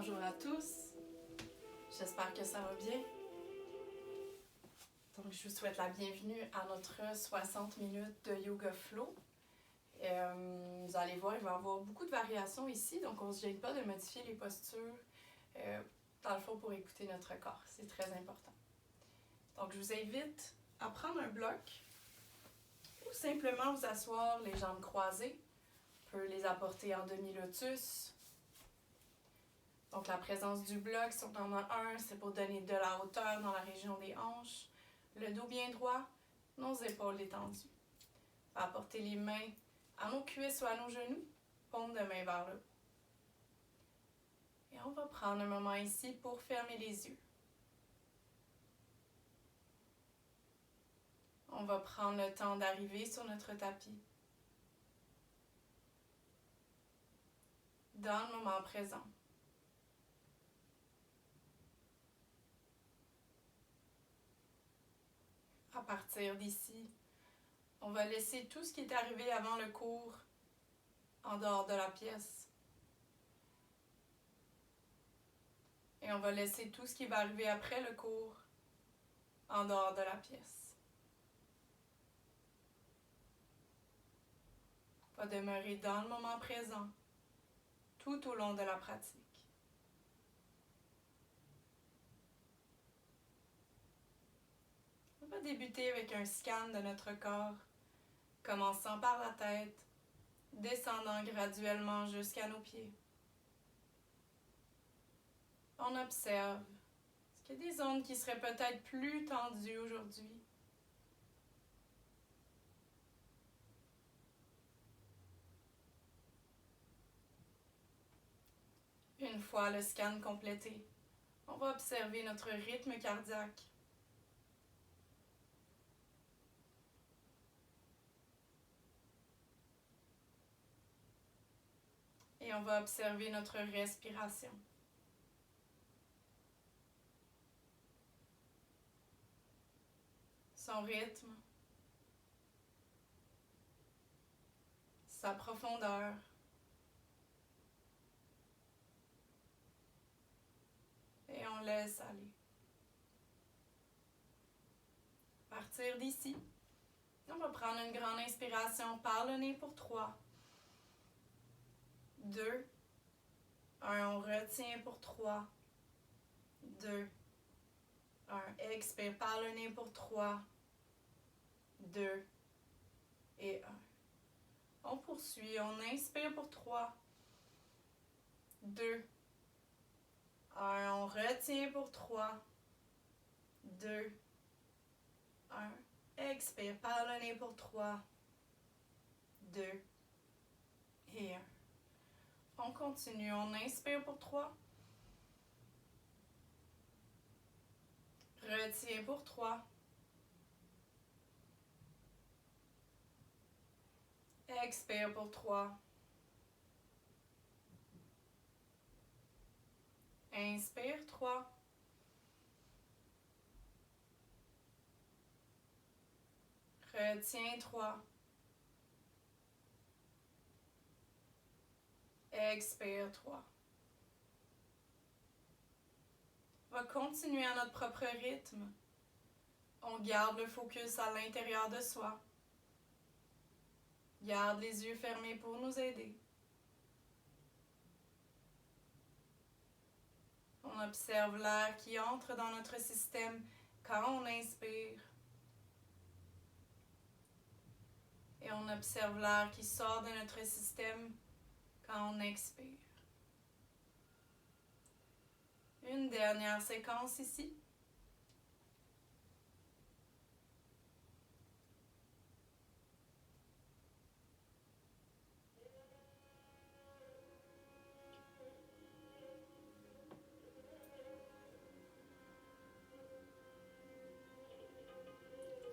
Bonjour à tous, j'espère que ça va bien. Donc, je vous souhaite la bienvenue à notre 60 minutes de Yoga Flow. Vous allez voir, il va y avoir beaucoup de variations ici, donc on ne se gêne pas de modifier les postures dans le fond pour écouter notre corps, c'est très important. Donc, je vous invite à prendre un bloc ou simplement vous asseoir les jambes croisées. On peut les apporter en demi-lotus. Donc, la présence du bloc, si on en a un, c'est pour donner de la hauteur dans la région des hanches. Le dos bien droit, nos épaules détendues. On va apporter les mains à nos cuisses ou à nos genoux, paume de main vers le haut. Et on va prendre un moment ici pour fermer les yeux. On va prendre le temps d'arriver sur notre tapis. Dans le moment présent. À partir d'ici, on va laisser tout ce qui est arrivé avant le cours en dehors de la pièce. Et on va laisser tout ce qui va arriver après le cours en dehors de la pièce. On va demeurer dans le moment présent tout au long de la pratique. On va débuter avec un scan de notre corps, commençant par la tête, descendant graduellement jusqu'à nos pieds. On observe. Est-ce qu'il y a des zones qui seraient peut-être plus tendues aujourd'hui? Une fois le scan complété, on va observer notre rythme cardiaque. Et on va observer notre respiration. Son rythme, sa profondeur. Et on laisse aller. À partir d'ici, on va prendre une grande inspiration par le nez pour 3, 2, 1, on retient pour 3, 2, 1, expire par le nez pour 3, 2 et 1. On poursuit, on inspire pour 3, 2, 1, on retient pour 3, 2, 1. Expire par le nez pour 3, 2 et 1. On continue, on inspire pour 3, retient pour 3, expire pour 3, inspire 3, retiens 3, expire 3. On va continuer à notre propre rythme. On garde le focus à l'intérieur de soi. Garde les yeux fermés pour nous aider. On observe l'air qui entre dans notre système quand on inspire. Et on observe l'air qui sort de notre système quand on expire. Une dernière séquence ici.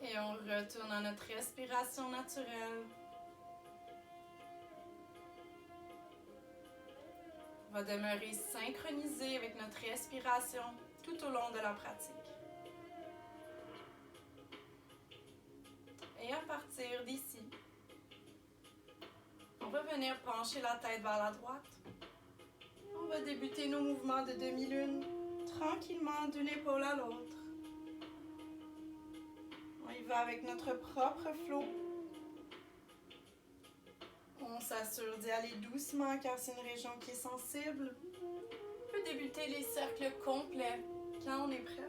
Et on retourne à notre respiration naturelle. On va demeurer synchronisé avec notre respiration tout au long de la pratique. Et à partir d'ici, on va venir pencher la tête vers la droite. On va va débuter nos mouvements de demi-lune, tranquillement d'une épaule à l'autre. On y va avec notre propre flot. On s'assure d'y aller doucement car c'est une région qui est sensible. On peut débuter les cercles complets quand on est prêt.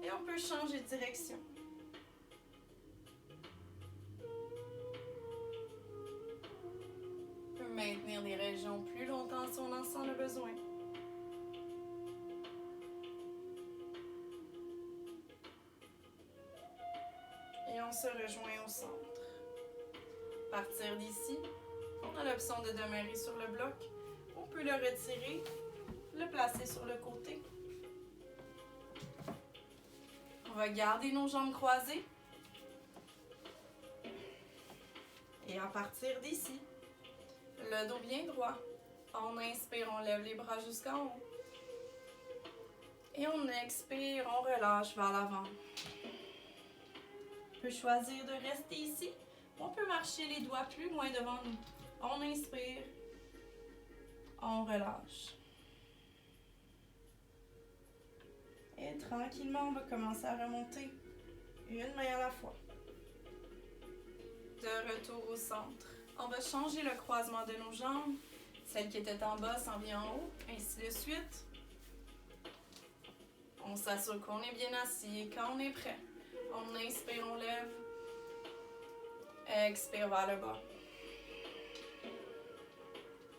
Et on peut changer de direction. On peut maintenir des régions plus longtemps si on en sent le besoin. Et on se rejoint au centre. À partir d'ici, on a l'option de demeurer sur le bloc. On peut le retirer, le placer sur le côté. On va garder nos jambes croisées. Et à partir d'ici, le dos bien droit. On inspire, on lève les bras jusqu'en haut. Et on expire, on relâche vers l'avant. On peut choisir de rester ici. On peut marcher les doigts plus loin devant nous. On inspire, on relâche. Et tranquillement, on va commencer à remonter une main à la fois. De retour au centre. On va changer le croisement de nos jambes. Celle qui était en bas s'en vient en haut, ainsi de suite. On s'assure qu'on est bien assis et quand on est prêt, on inspire, on lève. Expire vers le bas.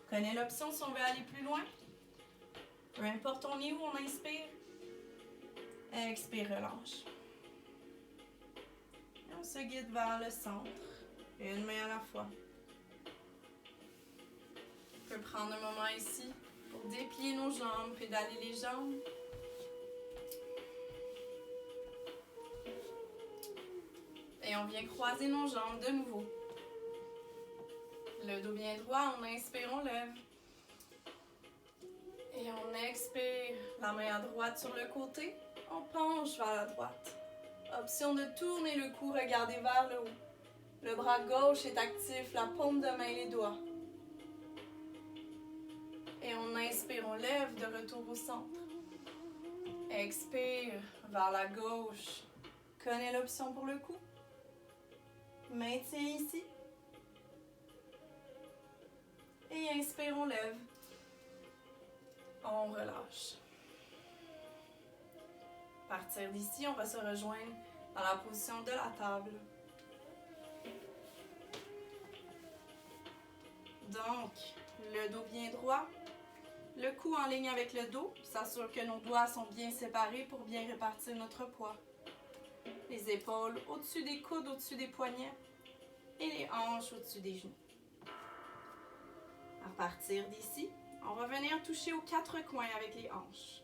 Prenez l'option si on veut aller plus loin. Peu importe on est où, on inspire. Expire, relâche. Et on se guide vers le centre. Une main à la fois. On peut prendre un moment ici pour déplier nos jambes, pédaler les jambes. Et on vient croiser nos jambes de nouveau. Le dos bien droit, on inspire, on lève. Et on expire, la main à droite sur le côté. On penche vers la droite. Option de tourner le cou, regarder vers le haut. Le bras gauche est actif, la paume de main, les doigts. Et on inspire, on lève de retour au centre. Expire vers la gauche. Connais l'option pour le cou. Maintiens ici. Et inspire, on lève. On relâche. À partir d'ici, on va se rejoindre dans la position de la table. Donc, le dos bien droit, le cou en ligne avec le dos, s'assure que nos doigts sont bien séparés pour bien répartir notre poids. Les épaules au-dessus des coudes, au-dessus des poignets et les hanches au-dessus des genoux. À partir d'ici, on va venir toucher aux quatre coins avec les hanches.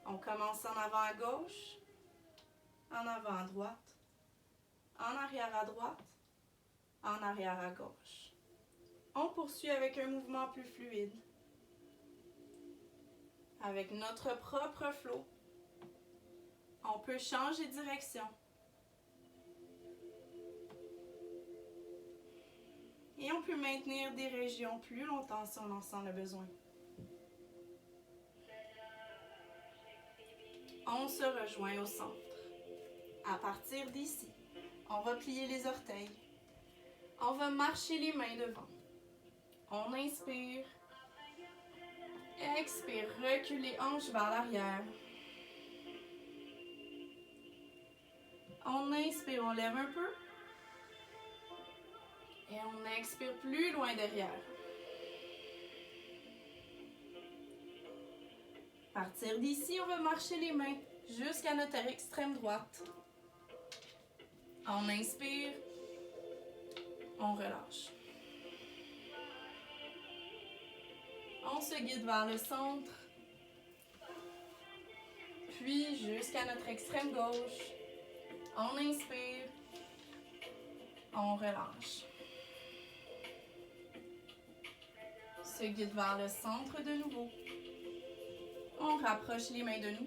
On commence en avant à gauche, en avant à droite, en arrière à droite, en arrière à gauche. On poursuit avec un mouvement plus fluide. Avec notre propre flot, on peut changer de direction. Et on peut maintenir des régions plus longtemps si on en sent le besoin. On se rejoint au centre. À partir d'ici, on va plier les orteils. On va marcher les mains devant. On inspire. Expire, recule les hanches vers l'arrière. On inspire, on lève un peu. Et on expire plus loin derrière. À partir d'ici, on va marcher les mains jusqu'à notre extrême droite. On inspire, on relâche. On se guide vers le centre, puis jusqu'à notre extrême gauche. On inspire, on relâche. Se guide vers le centre de nouveau. On rapproche les mains de nous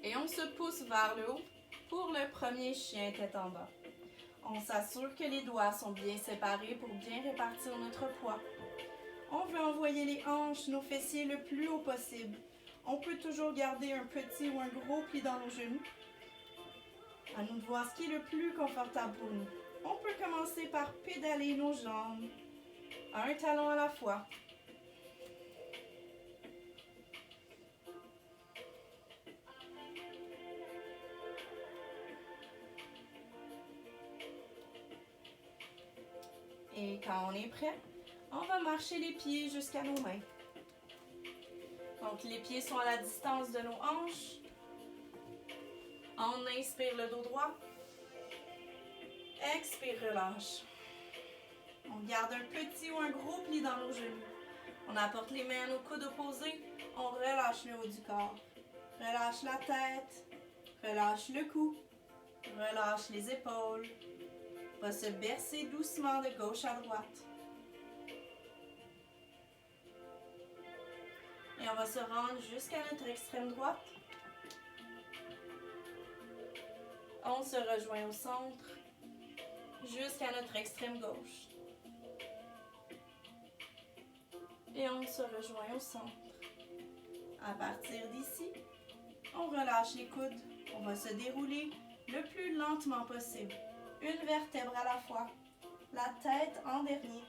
et on se pousse vers le haut pour le premier chien tête en bas. On s'assure que les doigts sont bien séparés pour bien répartir notre poids. On veut envoyer les hanches, nos fessiers le plus haut possible. On peut toujours garder un petit ou un gros pli dans nos genoux. À nous de voir ce qui est le plus confortable pour nous. On peut commencer par pédaler nos jambes, un talon à la fois. Et quand on est prêt, on va marcher les pieds jusqu'à nos mains. Donc les pieds sont à la distance de nos hanches. On inspire le dos droit. Expire, relâche. On garde un petit ou un gros pli dans nos genoux. On apporte les mains à nos coudes opposés. On relâche le haut du corps. Relâche la tête. Relâche le cou. Relâche les épaules. On va se bercer doucement de gauche à droite. Et on va se rendre jusqu'à notre extrême droite. On se rejoint au centre, jusqu'à notre extrême gauche. Et on se rejoint au centre. À partir d'ici, on relâche les coudes. On va se dérouler le plus lentement possible. Une vertèbre à la fois. La tête en dernier.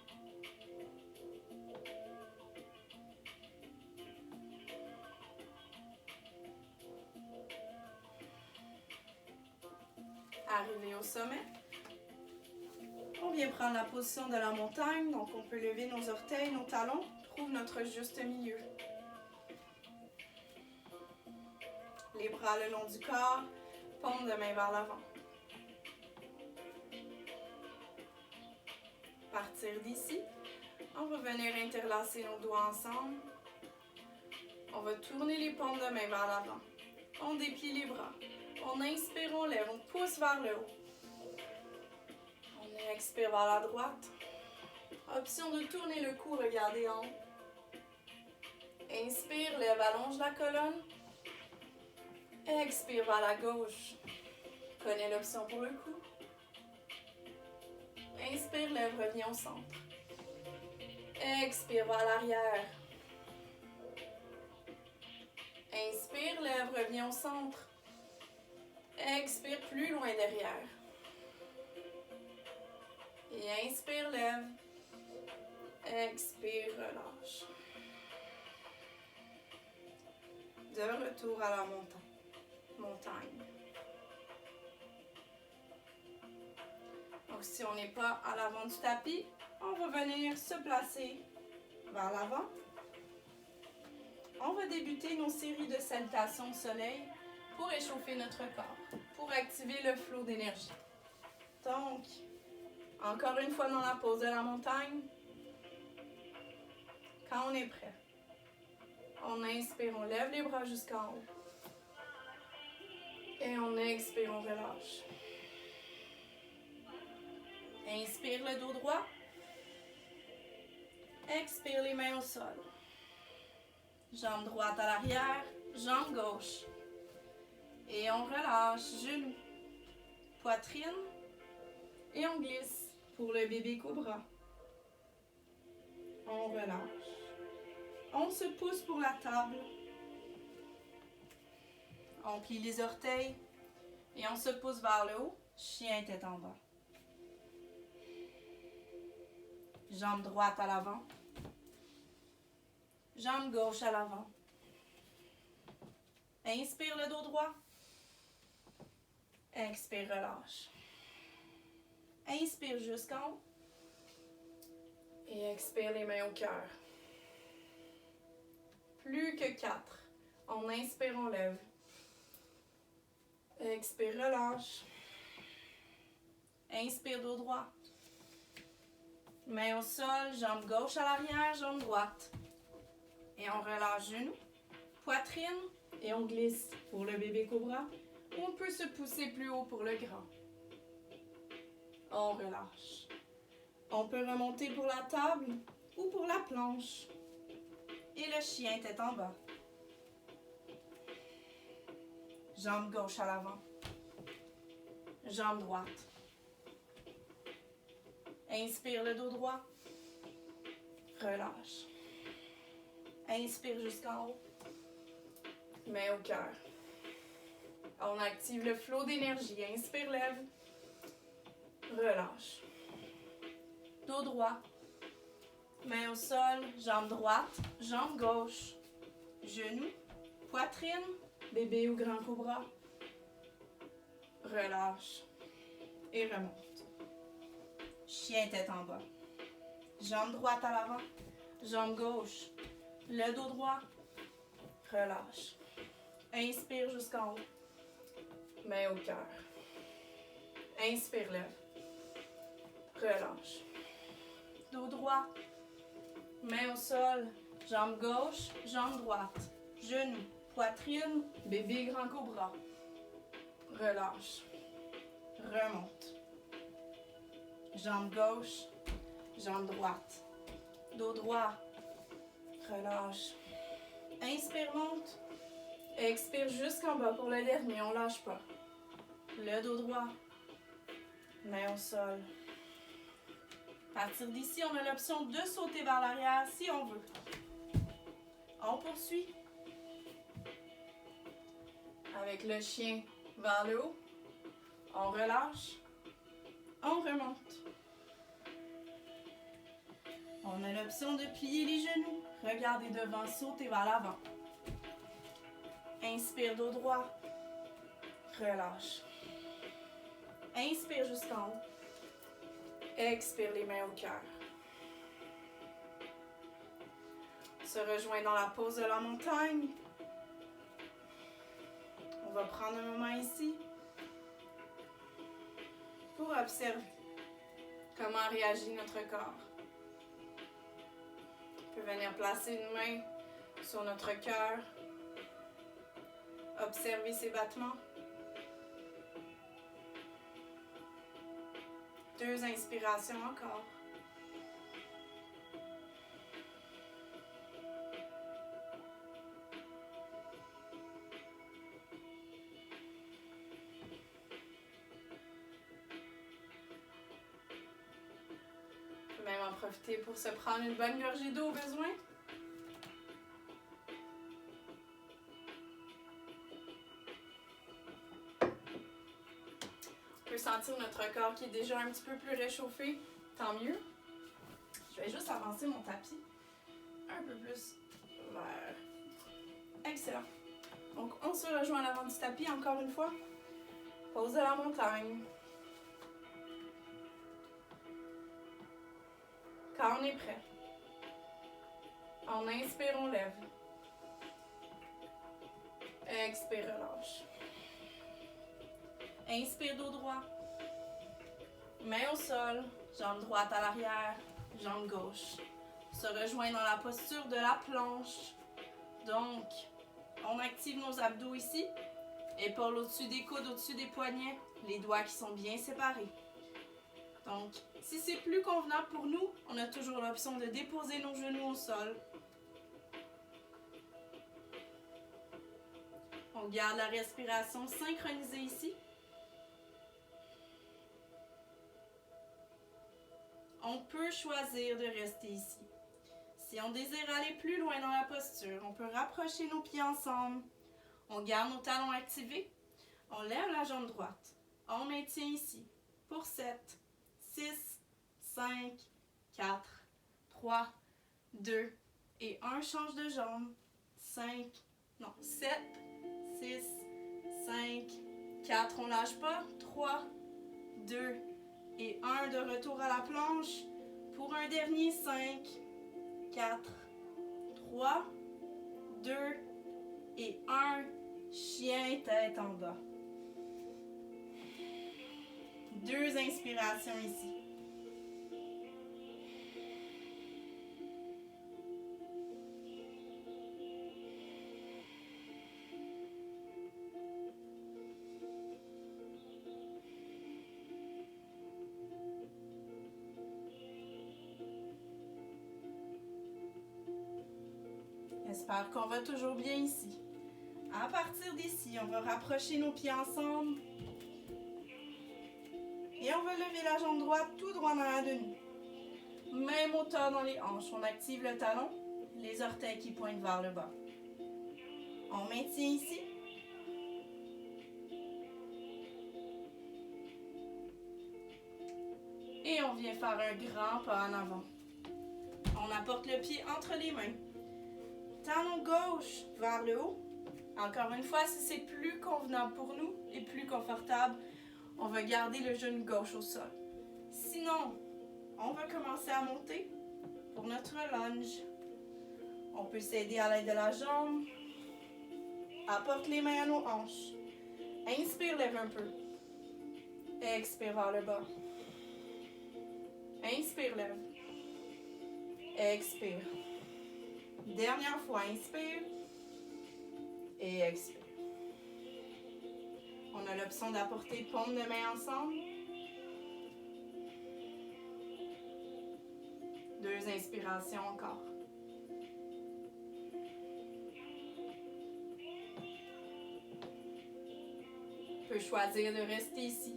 Arrivé au sommet, on vient prendre la position de la montagne, donc on peut lever nos orteils, nos talons, trouve notre juste milieu. Les bras le long du corps, paume de main vers l'avant. À partir d'ici, on va venir interlacer nos doigts ensemble. On va tourner les paumes de main vers l'avant. On déplie les bras. On inspire, on lève, on pousse vers le haut. On expire vers la droite. Option de tourner le cou, regardez en haut. Inspire, lève, allonge la colonne. Expire vers la gauche. Prenez l'option pour le cou. Inspire, lève, reviens au centre. Expire vers l'arrière. Inspire, lève, reviens au centre. Expire plus loin derrière. Et inspire, lève. Expire, relâche. De retour à la montagne. Donc si on n'est pas à l'avant du tapis, on va venir se placer vers l'avant. On va débuter nos séries de salutations au soleil pour réchauffer notre corps, pour activer le flot d'énergie. Donc, encore une fois dans la pose de la montagne, quand on est prêt, on inspire, on lève les bras jusqu'en haut. Et on expire, on relâche. Inspire le dos droit. Expire les mains au sol. Jambe droite à l'arrière, jambe gauche. Et on relâche, genoux, poitrine. Et on glisse pour le bébé cobra. On relâche. On se pousse pour la table. On plie les orteils. Et on se pousse vers le haut, chien tête en bas. Jambe droite à l'avant. Jambe gauche à l'avant. Inspire le dos droit. Expire, relâche. Inspire jusqu'en haut. Et expire les mains au cœur. Plus que 4. On inspire, on lève. Expire, relâche. Inspire, dos droit. Main au sol, jambe gauche à l'arrière, jambe droite. Et on relâche genoux, poitrine, et on glisse pour le bébé cobra. Ou on peut se pousser plus haut pour le grand. On relâche. On peut remonter pour la table ou pour la planche. Et le chien tête en bas. Jambe gauche à l'avant. Jambe droite. Inspire le dos droit. Relâche. Inspire jusqu'en haut. Main au cœur. On active le flot d'énergie. Inspire, lève. Relâche. Dos droit. Main au sol. Jambe droite. Jambe gauche. Genou. Poitrine. Bébé ou grand cobra. Relâche. Et remonte. Chien tête en bas. Jambe droite à l'avant. Jambe gauche. Le dos droit. Relâche. Inspire jusqu'en haut. Main au cœur. Inspire, lève. Relâche. Dos droit. Main au sol. Jambe gauche. Jambe droite. Genou. Poitrine. Bébé grand cobra. Relâche. Remonte. Jambe gauche. Jambe droite. Dos droit. Relâche. Inspire, monte. Expire jusqu'en bas pour le dernier, on lâche pas. Le dos droit. Main au sol. À partir d'ici, on a l'option de sauter vers l'arrière si on veut. On poursuit. Avec le chien vers le haut. On relâche. On remonte. On a l'option de plier les genoux. Regardez devant, sauter vers l'avant. Inspire, dos droit. Relâche. Inspire jusqu'en haut. Expire, les mains au cœur. Se rejoint dans la pose de la montagne. On va prendre un moment ici pour observer comment réagit notre corps. On peut venir placer une main sur notre cœur. Observer ses battements. 2 inspirations encore. On peut même en profiter pour se prendre une bonne gorgée d'eau au besoin. Sentir notre corps qui est déjà un petit peu plus réchauffé, tant mieux. Je vais juste avancer mon tapis un peu plus vers. Excellent. Donc, on se rejoint à l'avant du tapis encore une fois. Pose de la montagne. Quand on est prêt, on inspire, on lève. Expire, relâche. Inspire, dos droit. Main au sol, jambe droite à l'arrière, jambe gauche. Se rejoint dans la posture de la planche. Donc, on active nos abdos ici. Épaules au-dessus des coudes, au-dessus des poignets. Les doigts qui sont bien séparés. Donc, si c'est plus convenable pour nous, on a toujours l'option de déposer nos genoux au sol. On garde la respiration synchronisée ici. On peut choisir de rester ici. Si on désire aller plus loin dans la posture, on peut rapprocher nos pieds ensemble. On garde nos talons activés. On lève la jambe droite. On maintient ici pour 7, 6, 5, 4, 3, 2 et 1. Change de jambe. 7, 6, 5, 4. On ne lâche pas. 3, 2 et 1. De retour à la planche. Pour un dernier, 5, 4, 3, 2 et 1. Chien tête en bas. 2 inspirations ici. J'espère qu'on va toujours bien ici. À partir d'ici, on va rapprocher nos pieds ensemble. Et Et on va lever la jambe droite tout droit dans la demi. Même hauteur dans les hanches. On active le talon, les orteils qui pointent vers le bas. On maintient ici. Et on vient faire un grand pas en avant. On apporte le pied entre les mains. Talon gauche vers le haut. Encore une fois, si c'est plus convenable pour nous et plus confortable, on va garder le genou gauche au sol. Sinon, on va commencer à monter pour notre lunge. On peut s'aider à l'aide de la jambe. Apporte les mains à nos hanches. Inspire, lève un peu. Expire vers le bas. Inspire, lève. Expire. Dernière fois, inspire. Et expire. On a l'option d'apporter paume de main ensemble. 2 inspirations encore. On peut choisir de rester ici.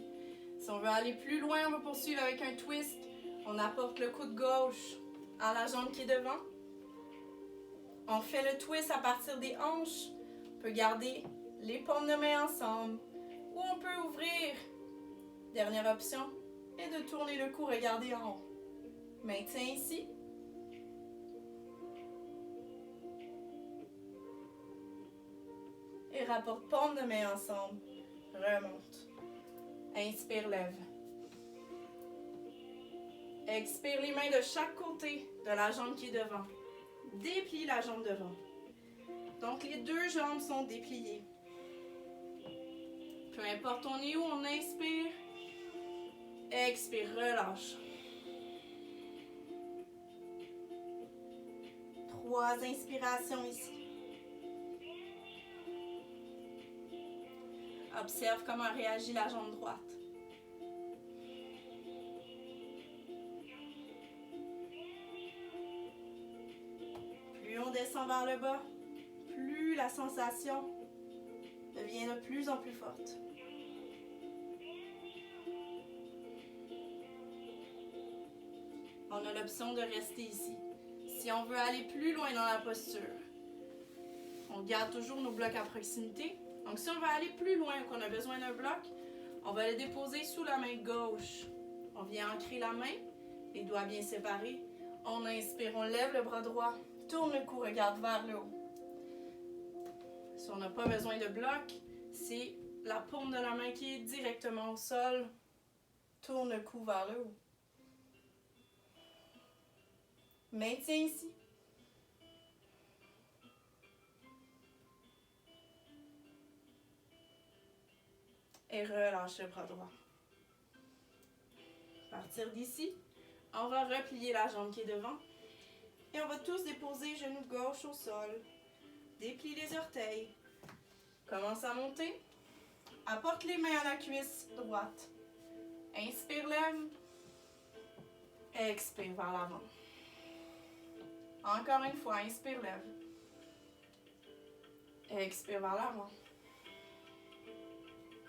Si on veut aller plus loin, on va poursuivre avec un twist. On apporte le coude gauche à la jambe qui est devant. On fait le twist à partir des hanches. On peut garder les paumes de main ensemble. Ou on peut ouvrir. Dernière option. Et de tourner le cou, regarder en haut. Maintiens ici. Et rapporte paume de main ensemble. Remonte. Inspire, lève. Expire les mains de chaque côté de la jambe qui est devant. Déplie la jambe devant. Donc les 2 jambes sont dépliées. Peu importe on est où, on inspire. Expire, relâche. 3 inspirations ici. Observe comment réagit la jambe droite. Plus on descend vers le bas, plus la sensation devient de plus en plus forte. On a l'option de rester ici. Si on veut aller plus loin dans la posture, on garde toujours nos blocs à proximité. Donc si on veut aller plus loin, qu'on a besoin d'un bloc, on va le déposer sous la main gauche. On vient ancrer la main, les doigts bien séparés. On inspire, on lève le bras droit, tourne le cou, regarde vers le haut. Si on n'a pas besoin de bloc, c'est la paume de la main qui est directement au sol. Tourne le cou vers le haut. Maintiens ici. Et relâche le bras droit. À partir d'ici, on va replier la jambe qui est devant. Et on va tous déposer genou gauche au sol. Déplie les orteils. Commence à monter. Apporte les mains à la cuisse droite. Inspire, lève. Expire vers l'avant. Encore une fois, inspire, lève. Expire vers l'avant.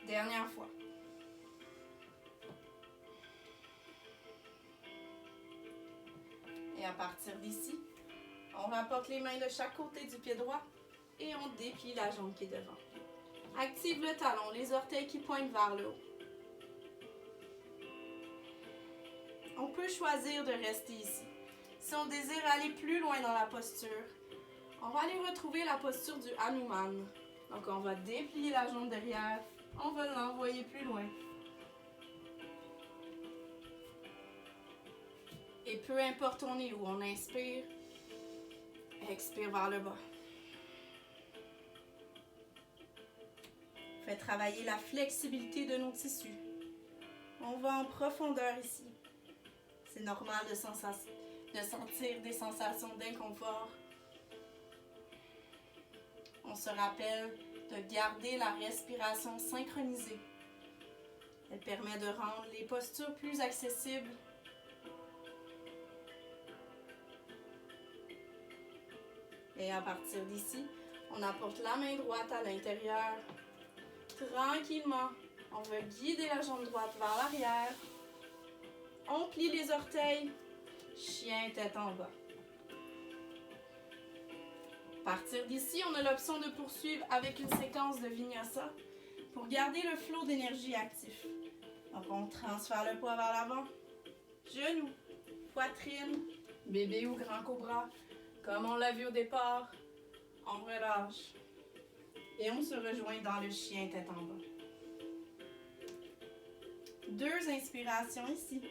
Dernière fois. Et à partir d'ici, on rapporte les mains de chaque côté du pied droit et on déplie la jambe qui est devant. Active le talon, les orteils qui pointent vers le haut. On peut choisir de rester ici. Si on désire aller plus loin dans la posture, on va aller retrouver la posture du Hanuman. Donc on va déplier la jambe derrière, on va l'envoyer plus loin. Et peu importe on est où, on inspire, expire vers le bas. Fait travailler la flexibilité de nos tissus. On va en profondeur ici. C'est normal de sentir des sensations d'inconfort. On se rappelle de garder la respiration synchronisée. Elle permet de rendre les postures plus accessibles. Et à partir d'ici, on apporte la main droite à l'intérieur, tranquillement, On va guider la jambe droite vers l'arrière. On plie les orteils. Chien tête en bas. À partir d'ici, on a l'option de poursuivre avec une séquence de vinyasa pour garder le flot d'énergie actif. Donc, on transfère le poids vers l'avant. Genoux, poitrine, bébé ou grand cobra, comme on l'a vu au départ. On relâche. Et on se rejoint dans le chien tête en bas. 2 inspirations ici.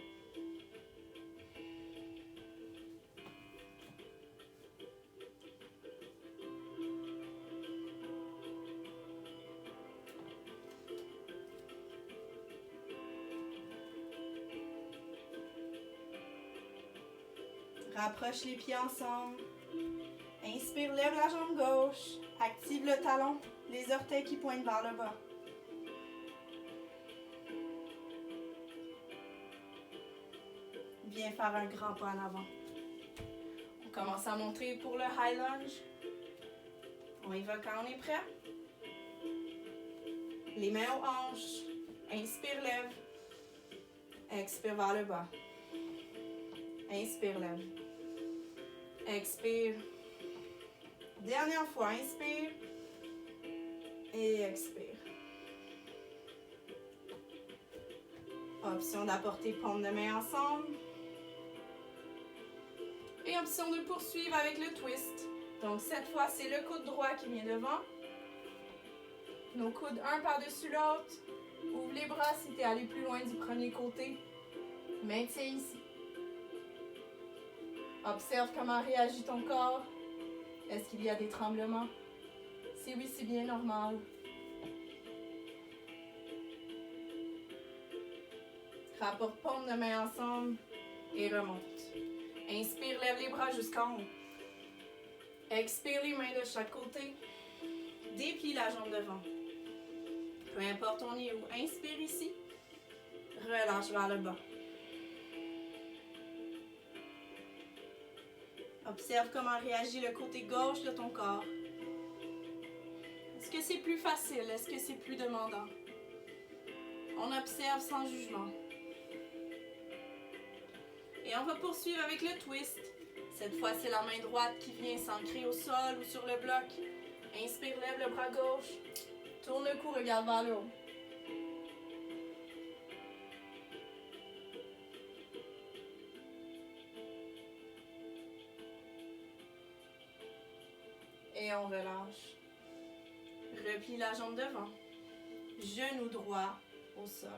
Rapproche les pieds ensemble. Inspire, lève la jambe gauche. Active le talon, les orteils qui pointent vers le bas. Viens faire un grand pas en avant. On commence à monter pour le high lunge. On y va quand on est prêt. Les mains aux hanches. Inspire, lève. Expire vers le bas. Inspire, lève. Expire. Dernière fois, inspire. Et expire. Option d'apporter paume de main ensemble. Et option de poursuivre avec le twist. Donc cette fois, c'est le coude droit qui vient devant. Nos coudes un par-dessus l'autre. Ouvre les bras si tu es allé plus loin du premier côté. Maintiens ici. Observe comment réagit ton corps. Est-ce qu'il y a des tremblements? Si oui, c'est bien normal. Rapporte paume de main ensemble et remonte. Inspire, lève les bras jusqu'en haut. Expire les mains de chaque côté. Déplie la jambe devant. Peu importe on est où. Inspire ici. Relâche vers le bas. Observe comment réagit le côté gauche de ton corps. Est-ce que c'est plus facile? Est-ce que c'est plus demandant? On observe sans jugement. Et on va poursuivre avec le twist. Cette fois, c'est la main droite qui vient s'ancrer au sol ou sur le bloc. Inspire, lève le bras gauche. Tourne le cou, regarde vers le haut. Et on relâche. Replie la jambe devant. Genou droit au sol.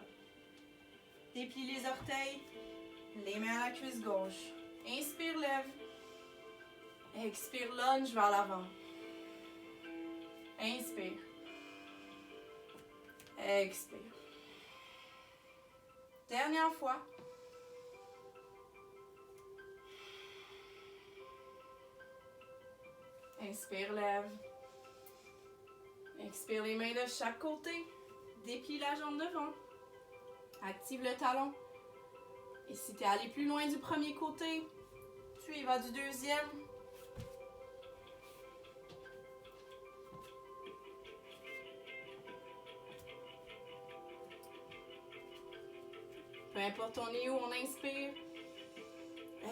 Déplie les orteils. Les mains à la cuisse gauche. Inspire, lève. Expire, lunge vers l'avant. Inspire. Expire. Dernière fois. Inspire, lève. Expire les mains de chaque côté. Déplie la jambe devant. Active le talon. Et si tu es allé plus loin du premier côté, tu y vas du deuxième. Peu importe on est où, on inspire.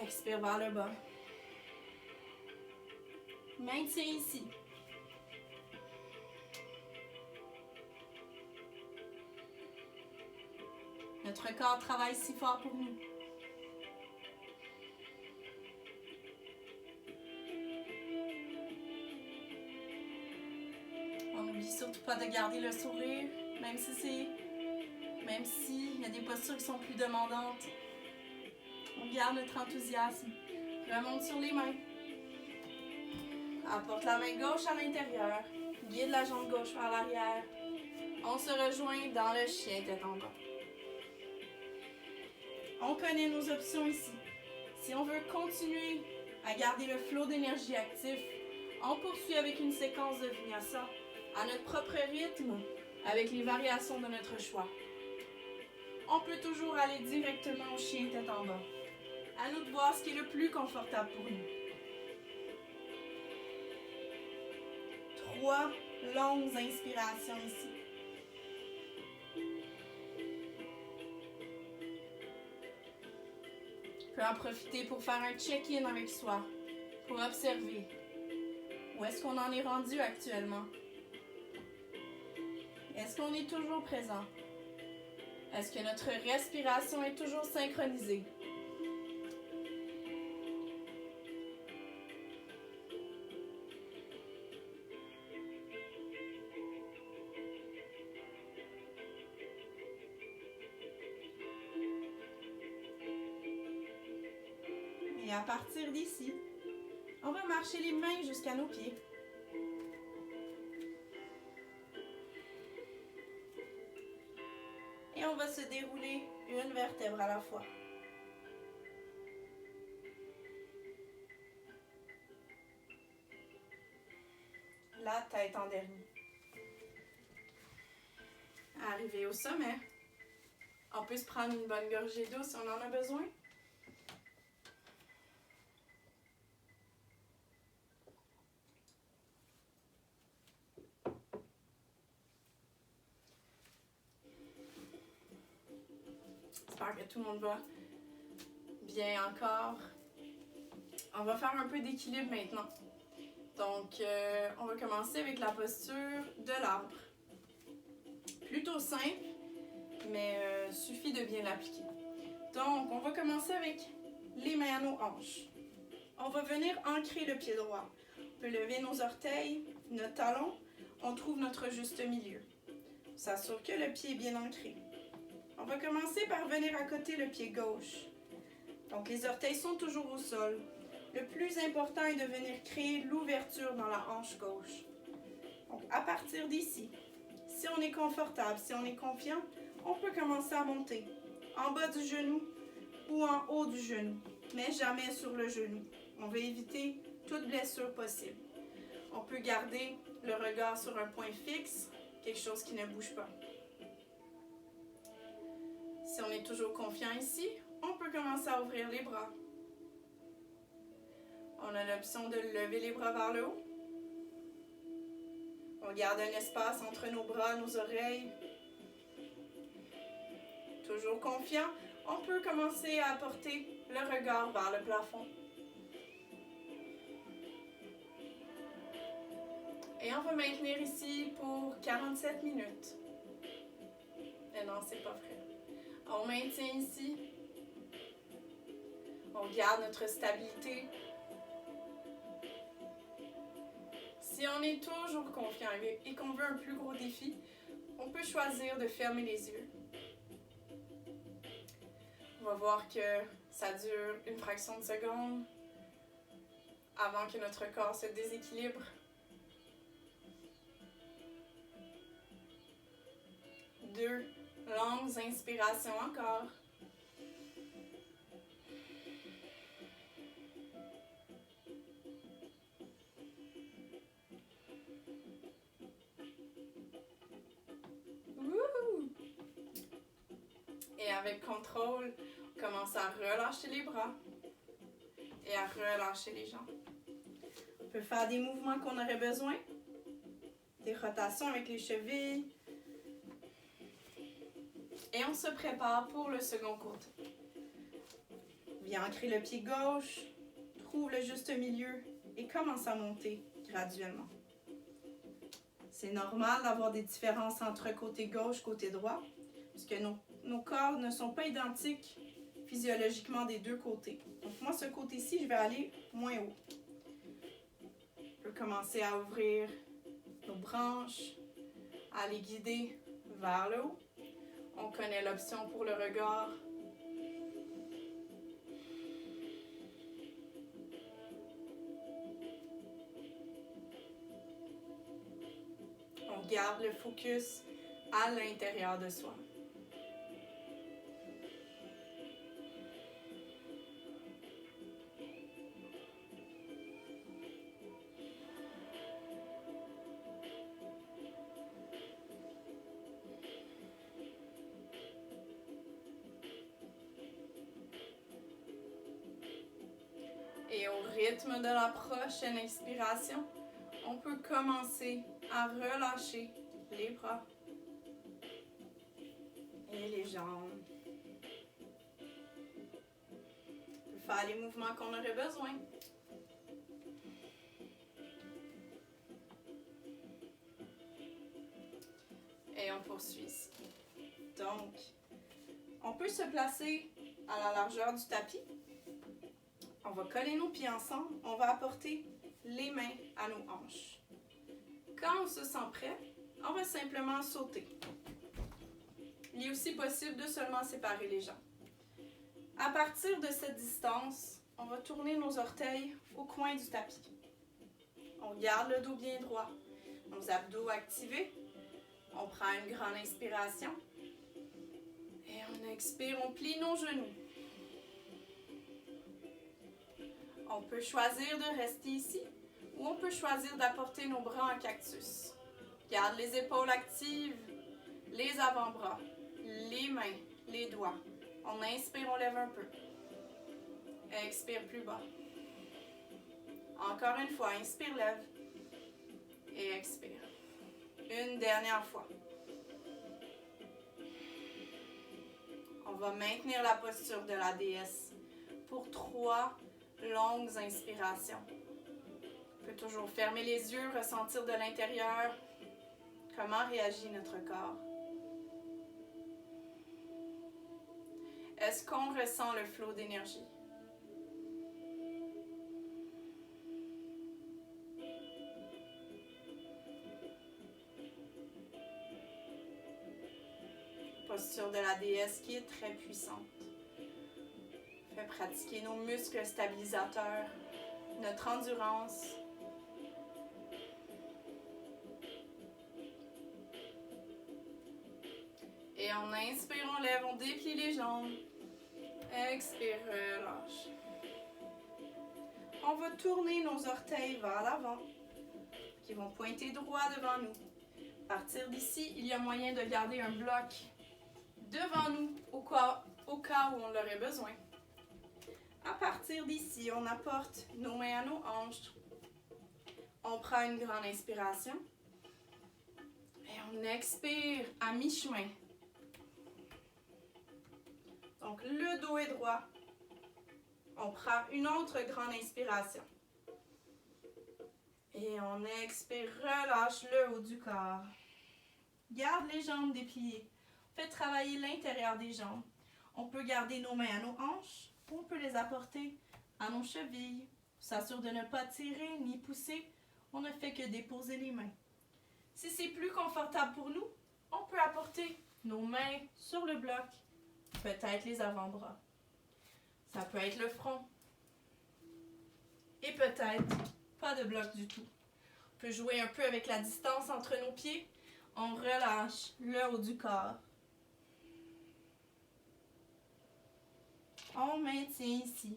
Expire vers le bas. Maintiens ici. Notre corps travaille si fort pour nous. On n'oublie surtout pas de garder le sourire, même s'il y a des postures qui sont plus demandantes. On garde notre enthousiasme. Remonte sur les mains. Apporte la main gauche à l'intérieur. Guide la jambe gauche vers l'arrière. On se rejoint dans le chien tête en bas. On connaît nos options ici. Si on veut continuer à garder le flot d'énergie actif, on poursuit avec une séquence de vinyasa à notre propre rythme, avec les variations de notre choix. On peut toujours aller directement au chien tête en bas. À nous de voir ce qui est le plus confortable pour nous. 3 longues inspirations ici. On peut en profiter pour faire un check-in avec soi, pour observer où est-ce qu'on en est rendu actuellement. Est-ce qu'on est toujours présent? Est-ce que notre respiration est toujours synchronisée? Et à partir d'ici, on va marcher les mains jusqu'à nos pieds. Et on va se dérouler une vertèbre à la fois. La tête en dernier. Arrivé au sommet, on peut se prendre une bonne gorgée d'eau si on en a besoin. J'espère que tout le monde va bien encore. On va faire un peu d'équilibre maintenant. Donc, on va commencer avec la posture de l'arbre. Plutôt simple, mais suffit de bien l'appliquer. Donc, on va commencer avec les mains à nos hanches. On va venir ancrer le pied droit. On peut lever nos orteils, notre talon. On trouve notre juste milieu. On s'assure que le pied est bien ancré. On va commencer par venir accoter le pied gauche. Donc, les orteils sont toujours au sol. Le plus important est de venir créer l'ouverture dans la hanche gauche. Donc, à partir d'ici, si on est confortable, si on est confiant, on peut commencer à monter en bas du genou ou en haut du genou, mais jamais sur le genou. On va éviter toute blessure possible. On peut garder le regard sur un point fixe, quelque chose qui ne bouge pas. Si on est toujours confiant ici, on peut commencer à ouvrir les bras. On a l'option de lever les bras vers le haut. On garde un espace entre nos bras, nos oreilles. Toujours confiant, on peut commencer à porter le regard vers le plafond. Et on va maintenir ici pour 47 minutes. Et non, c'est pas vrai. On maintient ici. On garde notre stabilité. Si on est toujours confiant et qu'on veut un plus gros défi, on peut choisir de fermer les yeux. On va voir que ça dure une fraction de seconde avant que notre corps se déséquilibre. Deux longues inspirations encore. Et avec contrôle, on commence à relâcher les bras et à relâcher les jambes. On peut faire des mouvements qu'on aurait besoin. Des rotations avec les chevilles. Et on se prépare pour le second côté. Viens ancrer le pied gauche, trouve le juste milieu et commence à monter graduellement. C'est normal d'avoir des différences entre côté gauche et côté droit, puisque nos corps ne sont pas identiques physiologiquement des deux côtés. Donc moi, ce côté-ci, je vais aller moins haut. On peut commencer à ouvrir nos branches, à les guider vers le haut. On connaît l'option pour le regard. On garde le focus à l'intérieur de soi. Et au rythme de la prochaine expiration, on peut commencer à relâcher les bras et les jambes. faire les mouvements qu'on aurait besoin. Et on poursuit ici. Donc, on peut se placer à la largeur du tapis. On va coller nos pieds ensemble. On va apporter les mains à nos hanches. Quand on se sent prêt, on va simplement sauter. Il est aussi possible de seulement séparer les jambes. À partir de cette distance, on va tourner nos orteils au coin du tapis. On garde le dos bien droit, nos abdos activés. On prend une grande inspiration. Et on expire, on plie nos genoux. On peut choisir de rester ici ou on peut choisir d'apporter nos bras en cactus. Garde les épaules actives, les avant-bras, les mains, les doigts. On inspire, on lève un peu. Expire plus bas. Encore une fois, inspire, lève. Et expire. Une dernière fois. On va maintenir la posture de la déesse pour 3 longues inspirations. On peut toujours fermer les yeux, ressentir de l'intérieur comment réagit notre corps. Est-ce qu'on ressent le flot d'énergie? Posture de la déesse qui est très puissante. Fait pratiquer nos muscles stabilisateurs, notre endurance. Et on inspire, on lève, on déplie les jambes. Expire, relâche. On va tourner nos orteils vers l'avant, qui vont pointer droit devant nous. À partir d'ici, il y a moyen de garder un bloc devant nous au cas où on l'aurait besoin. À partir d'ici, on apporte nos mains à nos hanches. On prend une grande inspiration. Et on expire à mi-chemin. Donc, le dos est droit. On prend une autre grande inspiration. Et on expire, relâche le haut du corps. Garde les jambes dépliées. Faites travailler l'intérieur des jambes. On peut garder nos mains à nos hanches. On peut les apporter à nos chevilles. On s'assure de ne pas tirer ni pousser. On ne fait que déposer les mains. Si c'est plus confortable pour nous, on peut apporter nos mains sur le bloc. Peut-être les avant-bras. Ça peut être le front. Et peut-être pas de bloc du tout. On peut jouer un peu avec la distance entre nos pieds. On relâche le haut du corps. On maintient ici.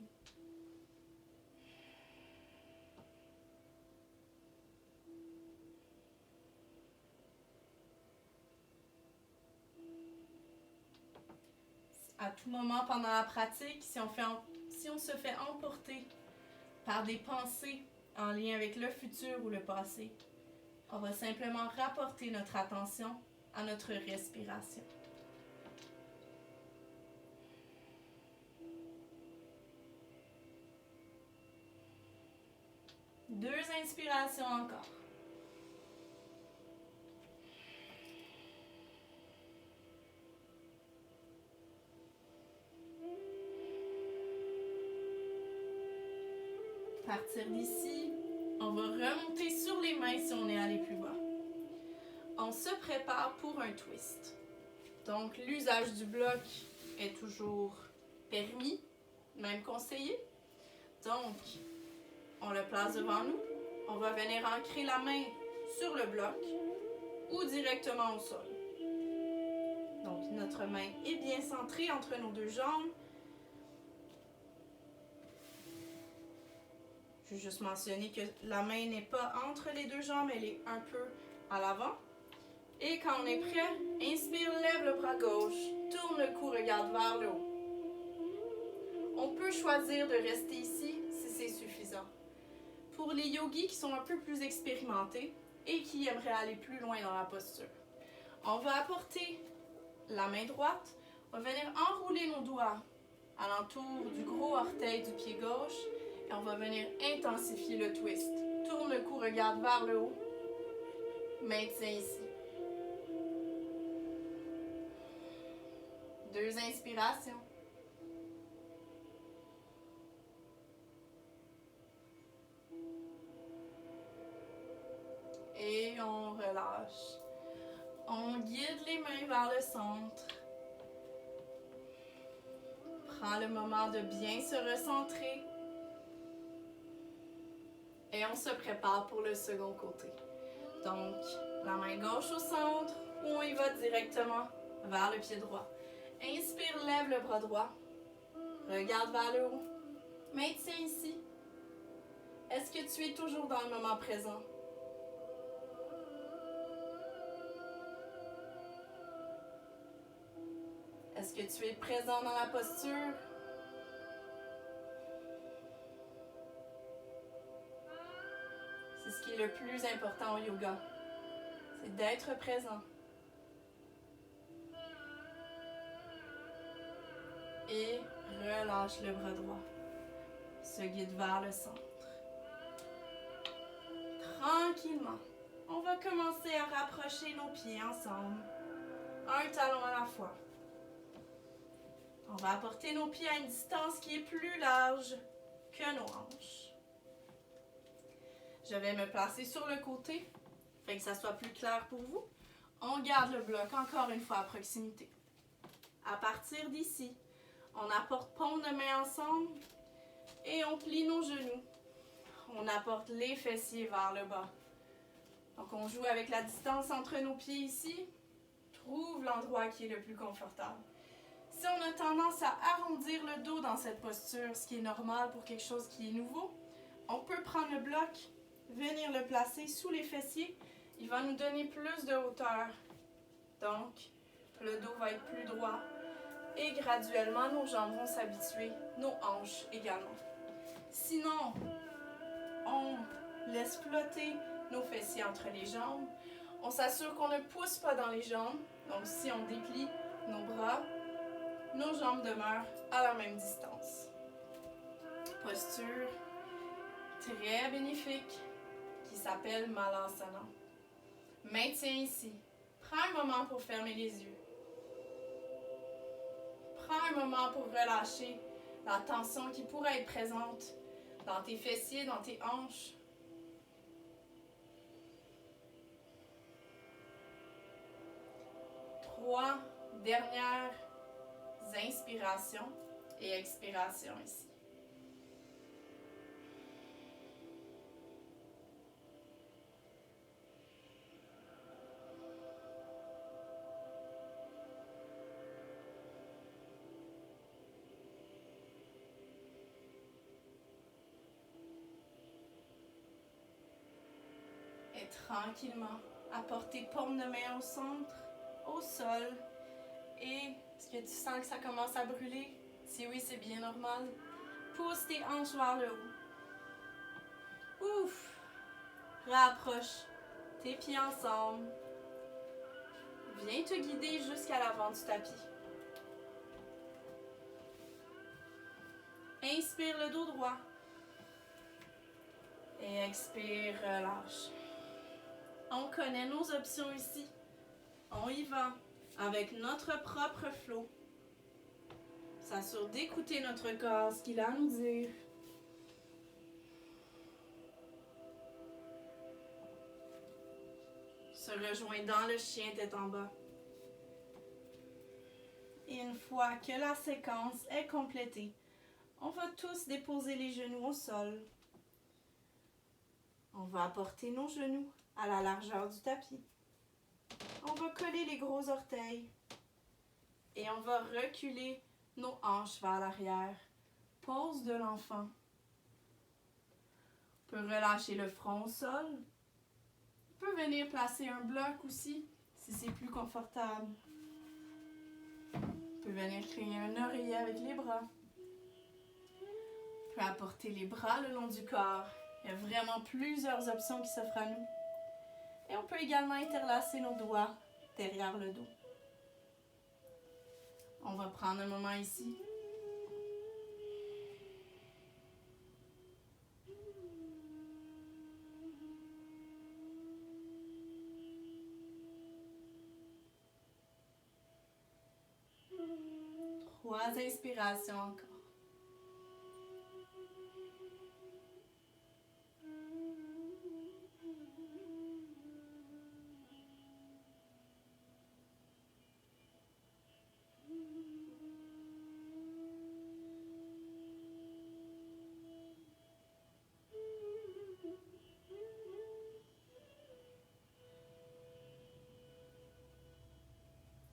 À tout moment pendant la pratique, si on se fait emporter par des pensées en lien avec le futur ou le passé, on va simplement rapporter notre attention à notre respiration. Deux inspirations encore. À partir d'ici, on va remonter sur les mains si on est allé plus bas. On se prépare pour un twist. Donc, l'usage du bloc est toujours permis, même conseillé. Donc, on le place devant nous. On va venir ancrer la main sur le bloc ou directement au sol. Donc, notre main est bien centrée entre nos deux jambes. Je vais juste mentionner que la main n'est pas entre les deux jambes, elle est un peu à l'avant. Et quand on est prêt, inspire, lève le bras gauche, tourne le cou, regarde vers le haut. On peut choisir de rester ici si c'est suffisant. Pour les yogis qui sont un peu plus expérimentés et qui aimeraient aller plus loin dans la posture, on va apporter la main droite, on va venir enrouler nos doigts alentour du gros orteil du pied gauche et on va venir intensifier le twist. Tourne le cou, regarde vers le haut. Maintiens ici. 2 inspirations. Et on relâche. On guide les mains vers le centre. Prends le moment de bien se recentrer. Et on se prépare pour le second côté. Donc, la main gauche au centre, ou on y va directement vers le pied droit. Inspire, lève le bras droit. Regarde vers le haut. Maintiens ici. Est-ce que tu es toujours dans le moment présent? Est-ce que tu es présent dans la posture? C'est ce qui est le plus important au yoga. C'est d'être présent. Et relâche le bras droit. Se guide vers le centre. Tranquillement, on va commencer à rapprocher nos pieds ensemble. Un talon à la fois. On va apporter nos pieds à une distance qui est plus large que nos hanches. Je vais me placer sur le côté, afin que ça soit plus clair pour vous. On garde le bloc encore une fois à proximité. À partir d'ici, on apporte paume de main ensemble et on plie nos genoux. On apporte les fessiers vers le bas. Donc on joue avec la distance entre nos pieds ici. Trouve l'endroit qui est le plus confortable. Si on a tendance à arrondir le dos dans cette posture, ce qui est normal pour quelque chose qui est nouveau, on peut prendre le bloc, venir le placer sous les fessiers. Il va nous donner plus de hauteur. Donc, le dos va être plus droit. Et graduellement, nos jambes vont s'habituer, nos hanches également. Sinon, on laisse flotter nos fessiers entre les jambes. On s'assure qu'on ne pousse pas dans les jambes. Donc, si on déplie nos bras, nos jambes demeurent à la même distance. Posture très bénéfique qui s'appelle Malasana. Maintiens ici. Prends un moment pour fermer les yeux. Prends un moment pour relâcher la tension qui pourrait être présente dans tes fessiers, dans tes hanches. Trois dernières inspirations et expirations ici. Et tranquillement, apportez paume de main au centre, au sol. Et est-ce que tu sens que ça commence à brûler? Si oui, c'est bien normal. Pousse tes hanches vers le haut. Ouf! Rapproche tes pieds ensemble. Viens te guider jusqu'à l'avant du tapis. Inspire le dos droit. Et expire, relâche. On connaît nos options ici. On y va avec notre propre flow. S'assure d'écouter notre corps, ce qu'il a à nous dire. Se rejoindre dans le chien tête en bas. Et une fois que la séquence est complétée, on va tous déposer les genoux au sol. On va apporter nos genoux à la largeur du tapis. On va coller les gros orteils. Et on va reculer nos hanches vers l'arrière. Pose de l'enfant. On peut relâcher le front au sol. On peut venir placer un bloc aussi, si c'est plus confortable. On peut venir créer un oreiller avec les bras. On peut apporter les bras le long du corps. Il y a vraiment plusieurs options qui s'offrent à nous. Et on peut également interlacer nos doigts derrière le dos. On va prendre un moment ici 3 inspirations encore.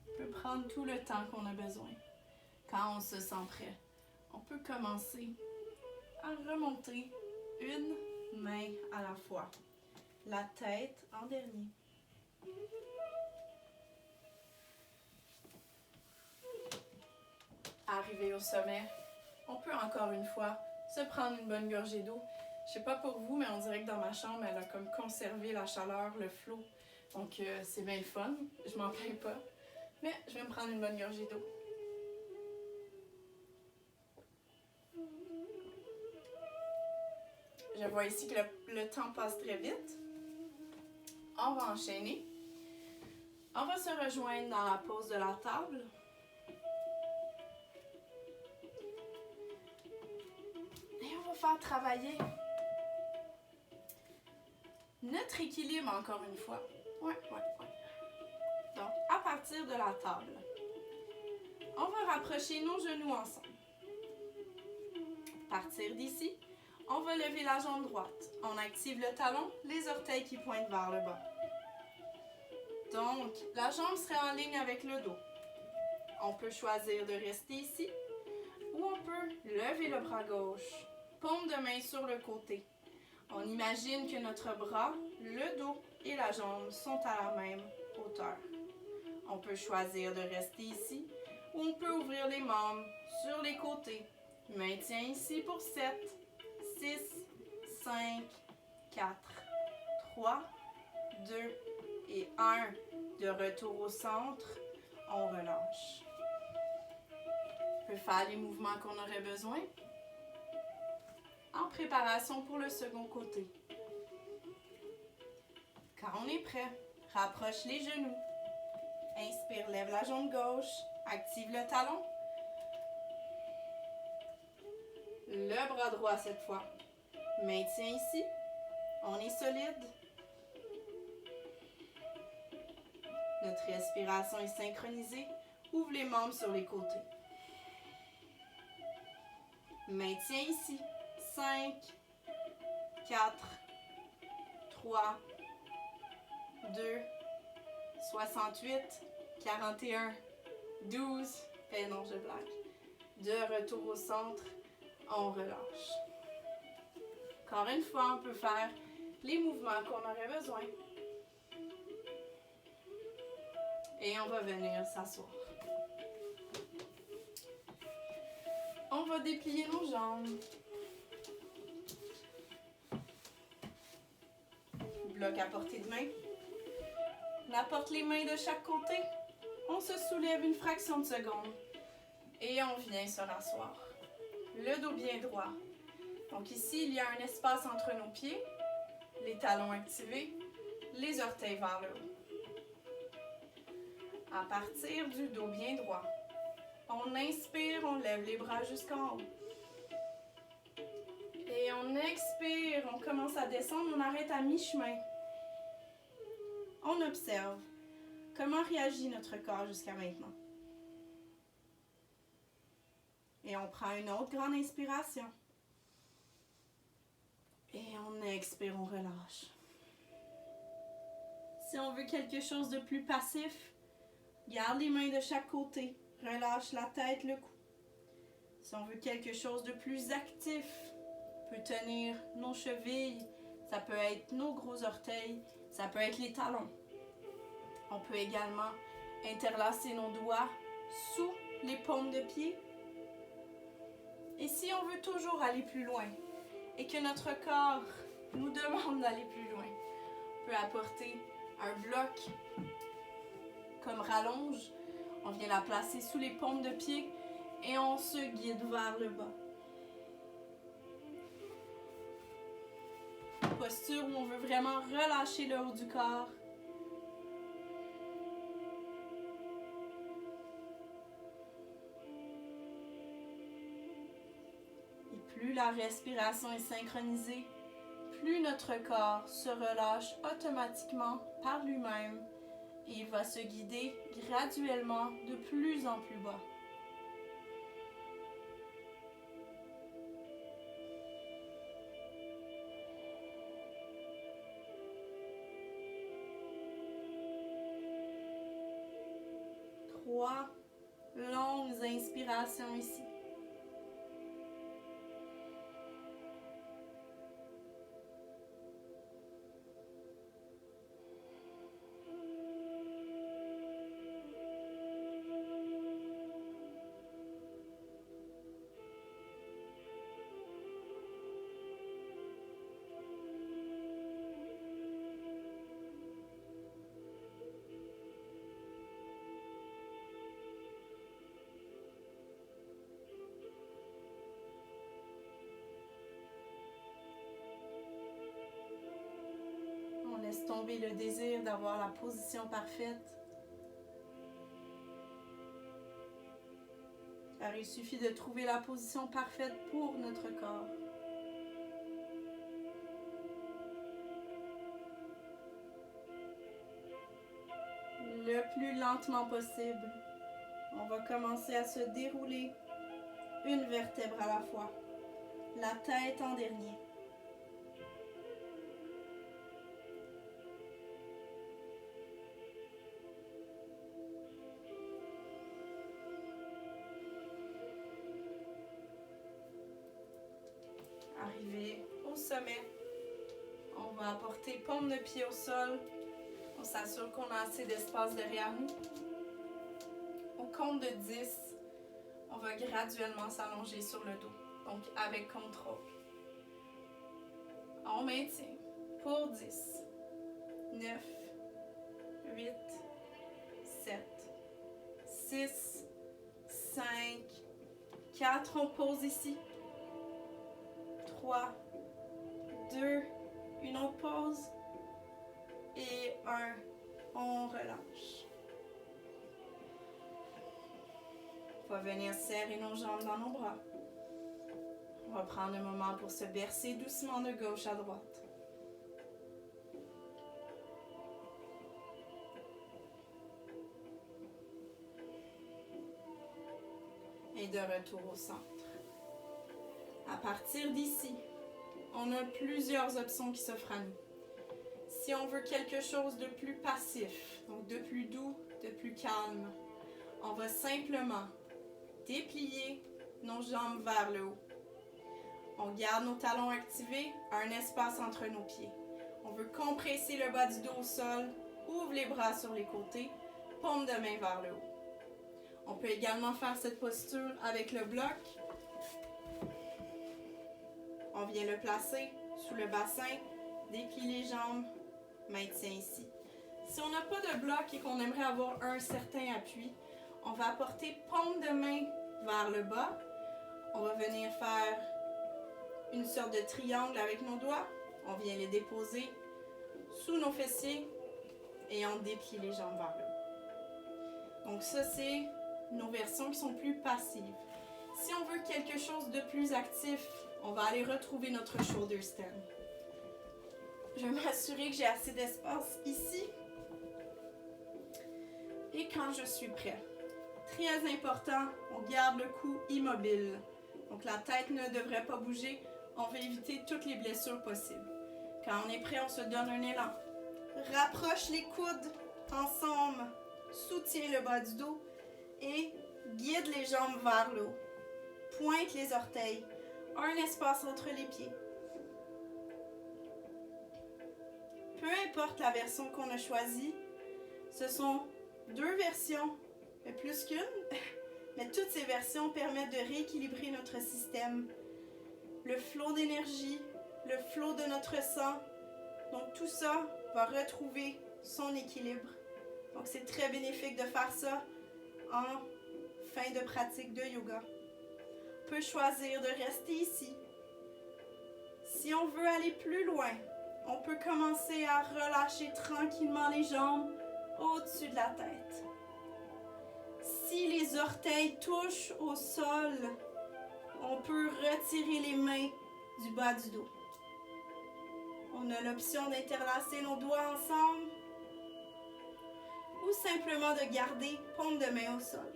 On peut prendre tout le temps qu'on a besoin. Quand on se sent prêt, on peut commencer à remonter une main à la fois. La tête en dernier. Arrivé au sommet, on peut encore une fois se prendre une bonne gorgée d'eau. Je sais pas pour vous, mais on dirait que dans ma chambre, elle a comme conservé la chaleur, le flot. Donc c'est bien le fun, je m'en plains pas. Mais je vais me prendre une bonne gorgée d'eau. Je vois ici que le temps passe très vite. On va enchaîner. On va se rejoindre dans la pose de la table. Et on va faire travailler notre équilibre encore une fois. Ouais. Donc, à partir de la table, on va rapprocher nos genoux ensemble. À partir d'ici, on va lever la jambe droite. On active le talon, les orteils qui pointent vers le bas. Donc, la jambe serait en ligne avec le dos. On peut choisir de rester ici ou on peut lever le bras gauche, paume de main sur le côté. On imagine que notre bras, le dos et la jambe sont à la même hauteur. On peut choisir de rester ici ou on peut ouvrir les membres sur les côtés. Maintien ici pour 7, 6, 5, 4, 3, 2 et 1. De retour au centre, on relâche. On peut faire les mouvements qu'on aurait besoin en préparation pour le second côté. Quand on est prêt, rapproche les genoux. Inspire, lève la jambe gauche, active le talon. Le bras droit cette fois. Maintien ici. On est solide. Notre respiration est synchronisée. Ouvre les membres sur les côtés. Maintien ici. 5, 4, 3, 2, 68, 41, 12. Non, je blague. De retour au centre, on relâche. Encore une fois, on peut faire les mouvements qu'on aurait besoin. Et on va venir s'asseoir. On va déplier nos jambes. Bloc à portée de main. On apporte les mains de chaque côté. On se soulève une fraction de seconde. Et on vient se rasseoir. Le dos bien droit. Donc ici, il y a un espace entre nos pieds. Les talons activés. Les orteils vers le haut. À partir du dos bien droit, on inspire, on lève les bras jusqu'en haut. Et on expire, on commence à descendre, on arrête à mi-chemin. On observe comment réagit notre corps jusqu'à maintenant. Et on prend une autre grande inspiration. Et on expire, on relâche. Si on veut quelque chose de plus passif, garde les mains de chaque côté. Relâche la tête, le cou. Si on veut quelque chose de plus actif, on peut tenir nos chevilles. Ça peut être nos gros orteils. Ça peut être les talons. On peut également interlacer nos doigts sous les paumes de pied. Et si on veut toujours aller plus loin et que notre corps nous demande d'aller plus loin, on peut apporter un bloc comme rallonge. On vient la placer sous les paumes de pied et on se guide vers le bas. Posture où on veut vraiment relâcher le haut du corps. Plus la respiration est synchronisée, plus notre corps se relâche automatiquement par lui-même et va se guider graduellement de plus en plus bas. Trois longues inspirations ici. Laisse tomber le désir d'avoir la position parfaite. Car il suffit de trouver la position parfaite pour notre corps. Le plus lentement possible, on va commencer à se dérouler une vertèbre à la fois, la tête en dernier. Arrivé au sommet, on va apporter paume de pied au sol. On s'assure qu'on a assez d'espace derrière nous. Au compte de 10, on va graduellement s'allonger sur le dos, donc avec contrôle. On maintient pour 10, 9, 8, 7, 6, 5, 4, on pose ici. 3, 2, une autre pause et 1, on relâche. On va venir serrer nos jambes dans nos bras. On va prendre un moment pour se bercer doucement de gauche à droite. Et de retour au centre. À partir d'ici, on a plusieurs options qui s'offrent à nous. Si on veut quelque chose de plus passif, donc de plus doux, de plus calme, on va simplement déplier nos jambes vers le haut. On garde nos talons activés, un espace entre nos pieds. On veut compresser le bas du dos au sol, ouvre les bras sur les côtés, paume de main vers le haut. On peut également faire cette posture avec le bloc. On vient le placer sous le bassin, déplie les jambes, maintien ici. Si on n'a pas de bloc et qu'on aimerait avoir un certain appui, on va apporter paume de main vers le bas. On va venir faire une sorte de triangle avec nos doigts. On vient les déposer sous nos fessiers et on déplie les jambes vers le haut. Donc ça, c'est nos versions qui sont plus passives. Si on veut quelque chose de plus actif, on va aller retrouver notre shoulder stand. Je vais m'assurer que j'ai assez d'espace ici. Et quand je suis prêt, très important, on garde le cou immobile. Donc la tête ne devrait pas bouger. On va éviter toutes les blessures possibles. Quand on est prêt, on se donne un élan. Rapproche les coudes ensemble. Soutiens le bas du dos et guide les jambes vers le haut. Pointe les orteils. Un espace entre les pieds. Peu importe la version qu'on a choisie, ce sont deux versions, mais plus qu'une, mais toutes ces versions permettent de rééquilibrer notre système. Le flot d'énergie, le flot de notre sang, donc tout ça va retrouver son équilibre. Donc c'est très bénéfique de faire ça en fin de pratique de yoga. On peut choisir de rester ici. Si on veut aller plus loin, on peut commencer à relâcher tranquillement les jambes au-dessus de la tête. Si les orteils touchent au sol, on peut retirer les mains du bas du dos. On a l'option d'interlacer nos doigts ensemble ou simplement de garder paume de main au sol.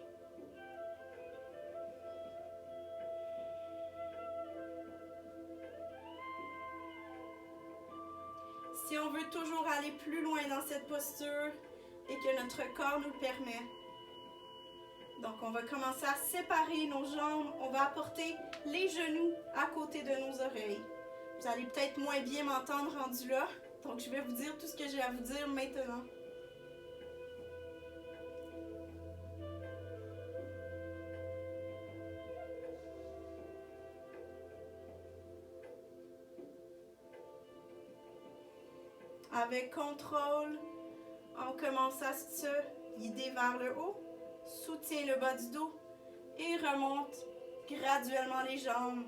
Si on veut toujours aller plus loin dans cette posture et que notre corps nous le permet, donc on va commencer à séparer nos jambes, on va apporter les genoux à côté de nos oreilles. Vous allez peut-être moins bien m'entendre rendu là, donc je vais vous dire tout ce que j'ai à vous dire maintenant. Avec contrôle, on commence à se guider vers le haut, soutient le bas du dos et remonte graduellement les jambes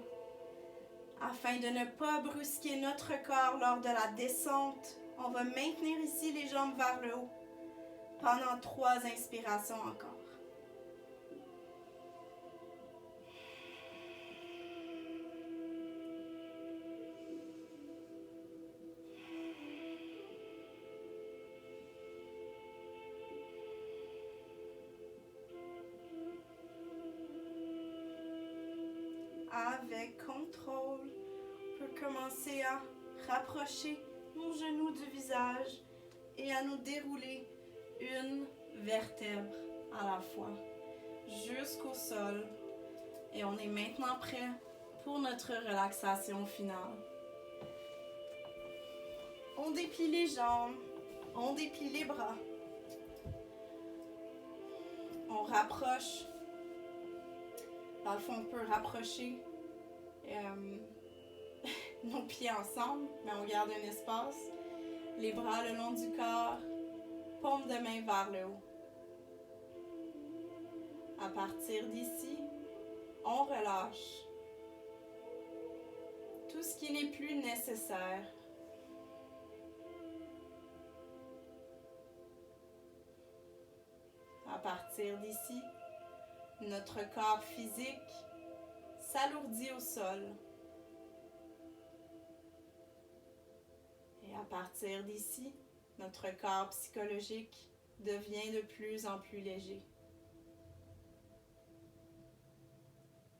afin de ne pas brusquer notre corps lors de la descente. On va maintenir ici les jambes vers le haut pendant 3 inspirations encore. Avec contrôle, on peut commencer à rapprocher nos genoux du visage et à nous dérouler une vertèbre à la fois jusqu'au sol. Et on est maintenant prêt pour notre relaxation finale. On déplie les jambes, on déplie les bras. On rapproche. Dans le fond, on peut rapprocher nos pieds ensemble, mais on garde un espace. Les bras le long du corps, paume de main vers le haut. À partir d'ici, on relâche tout ce qui n'est plus nécessaire. À partir d'ici, notre corps physique s'alourdit au sol. Et à partir d'ici, notre corps psychologique devient de plus en plus léger.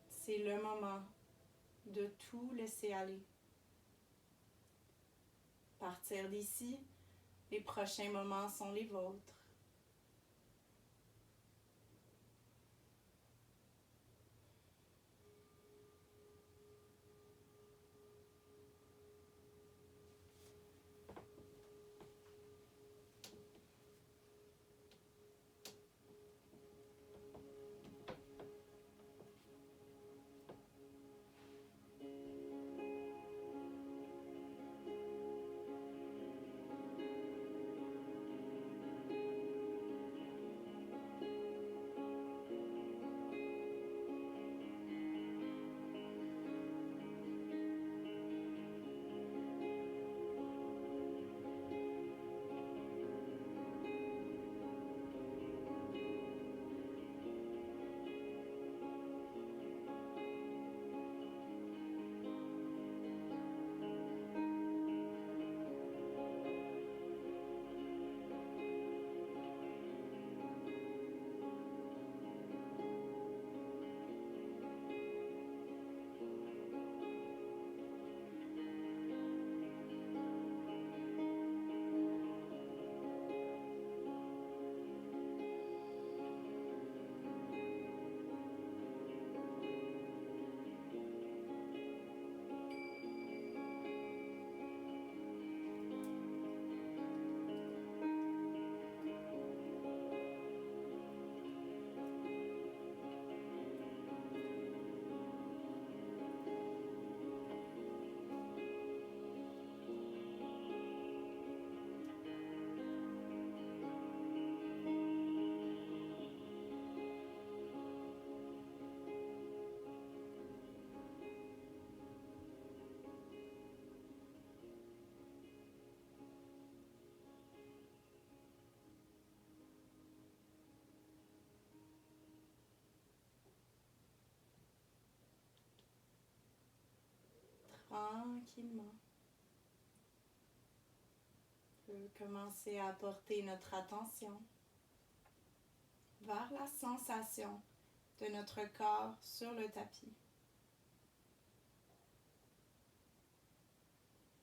C'est le moment de tout laisser aller. À partir d'ici, les prochains moments sont les vôtres. tranquillement. On peut commencer à porter notre attention vers la sensation de notre corps sur le tapis.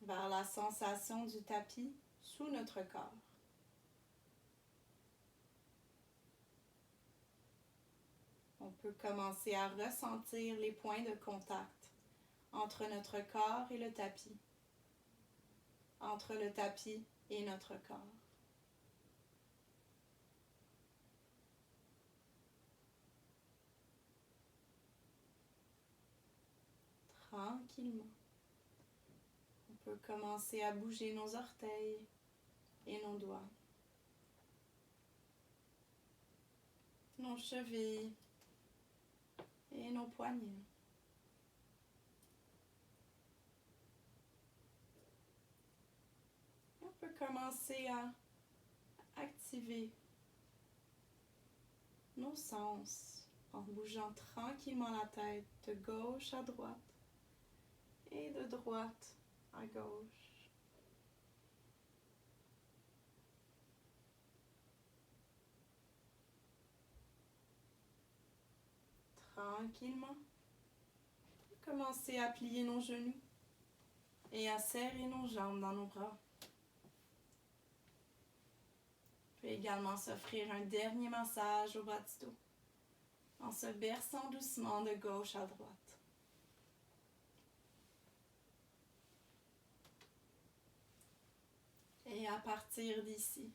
Vers la sensation du tapis sous notre corps. On peut commencer à ressentir les points de contact entre notre corps et le tapis, entre le tapis et notre corps. Tranquillement. On peut commencer à bouger nos orteils et nos doigts, nos chevilles et nos poignets. On peut commencer à activer nos sens en bougeant tranquillement la tête de gauche à droite et de droite à gauche. Tranquillement, commencez à plier nos genoux et à serrer nos jambes dans nos bras. On peut également s'offrir un dernier massage au bas du dos en se berçant doucement de gauche à droite. Et à partir d'ici,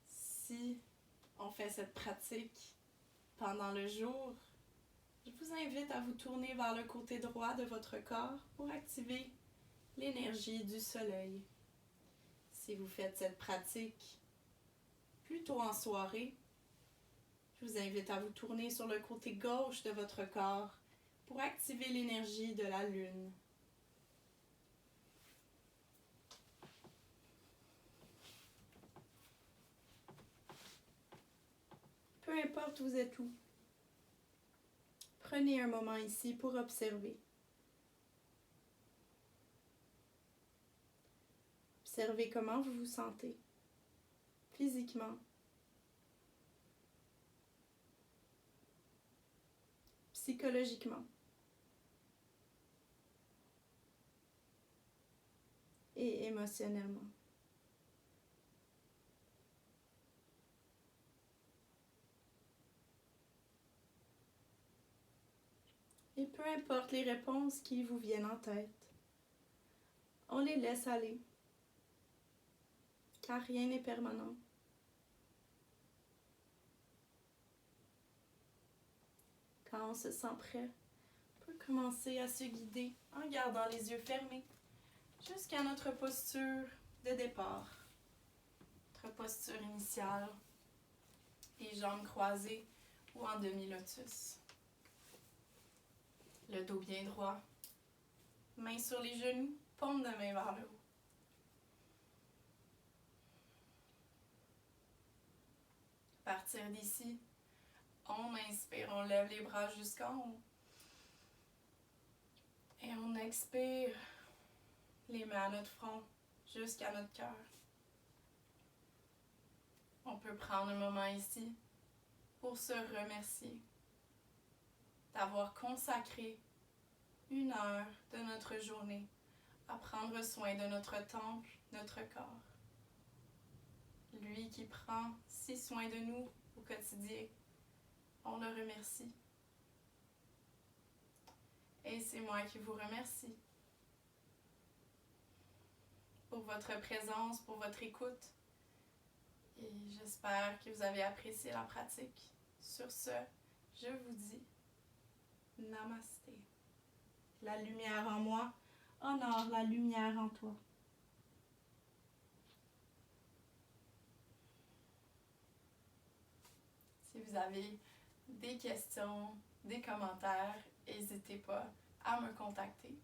si on fait cette pratique pendant le jour, je vous invite à vous tourner vers le côté droit de votre corps pour activer l'énergie du soleil. Si vous faites cette pratique plutôt en soirée, je vous invite à vous tourner sur le côté gauche de votre corps pour activer l'énergie de la lune. Peu importe vous êtes où, prenez un moment ici pour observer. Observez comment vous vous sentez, physiquement, psychologiquement et émotionnellement. Et peu importe les réponses qui vous viennent en tête, on les laisse aller, car rien n'est permanent. Quand on se sent prêt, on peut commencer à se guider en gardant les yeux fermés jusqu'à notre posture de départ, notre posture initiale, les jambes croisées ou en demi-lotus. Le dos bien droit, mains sur les genoux, paume de main vers le haut. À partir d'ici, on inspire, on lève les bras jusqu'en haut. Et on expire, les mains à notre front, jusqu'à notre cœur. On peut prendre un moment ici pour se remercier d'avoir consacré 1 heure de notre journée à prendre soin de notre temple, notre corps. Lui qui prend si soin de nous au quotidien, on le remercie. Et c'est moi qui vous remercie pour votre présence, pour votre écoute. Et j'espère que vous avez apprécié la pratique. Sur ce, je vous dis Namasté. La lumière en moi honore la lumière en toi. Si vous avez des questions, des commentaires, n'hésitez pas à me contacter.